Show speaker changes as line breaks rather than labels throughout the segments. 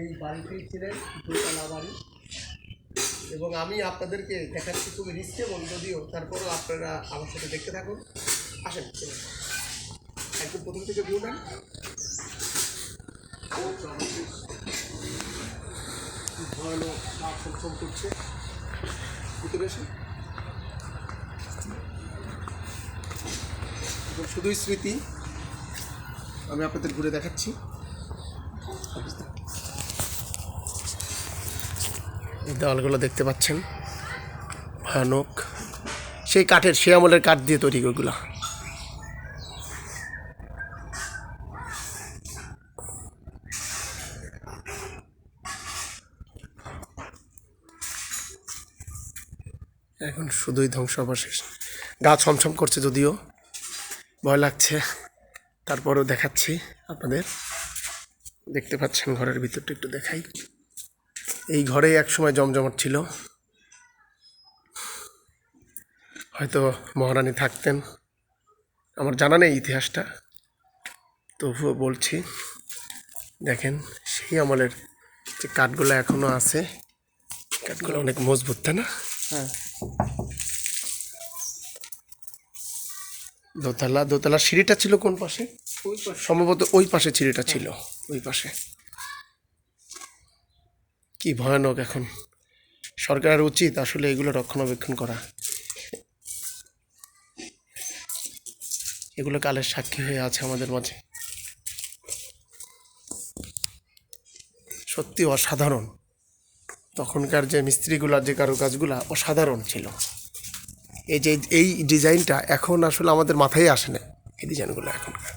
এই বাড়িতেই ছিলেন, দোতলা বাড়ি। এবং আমি আপনাদেরকে দেখাচ্ছি খুবই রিস্কেবল যদিও, তারপরেও আপনারা আমার সাথে দেখতে থাকুন। আসেন একদম প্রথম থেকে ভিউ নেন। ভয়ানক ছমছম করছে, ভিতরে এসে এবং শুধুই স্মৃতি আমি আপনাদের ঘুরে দেখাচ্ছি। এই দেওয়ালগুলো দেখতে পাচ্ছেন, ভয়ানক, সেই কাঠের, সে আমলের কাঠ দিয়ে তৈরি ওইগুলো। এখন শুধুই ধ্বংসাবশেষ। গা ছমছম করছে, যদিও ভয় লাগছে, তারপরেও দেখাচ্ছি আপনাদের। দেখতে পাচ্ছেন ঘরের ভিতরটা, একটু দেখাই। এই ঘরে একসময় জমজমাট ছিল, হয়তো মহারানী থাকতেন, আমার জানা নেই ইতিহাসটা, তবুও বলছি। দেখেন সেই আমলের যে কাঠগুলো এখনো আছে, কাঠগুলো অনেক মজবুত, তাই না? হ্যাঁ। দোতলার সিঁড়িটা ছিল কোন পাশে? সম্ভবত ওই পাশে সিঁড়িটা ছিল, ওই পাশে। কি ভয়ানক! এখন সরকারের উচিত আসলে এগুলো রক্ষণাবেক্ষণ করা। এগুলো কালের সাক্ষী হয়ে আছে আমাদের মাঝে। সত্যি অসাধারণ। তখনকার যে মিস্ত্রিগুলার যে কারুকাজগুলা অসাধারণ ছিল। এই ডিজাইনটা এখন আসলে আমাদের মাথায় আসে না, এই ডিজাইনগুলো এখনকার।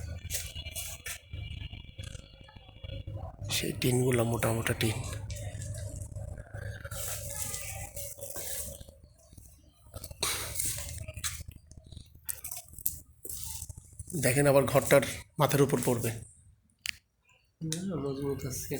সেই টিনগুলো মোটা মোটা টিন। দেখেন আবার ঘরটার মাথার উপর পড়বে। মজবুত আছে।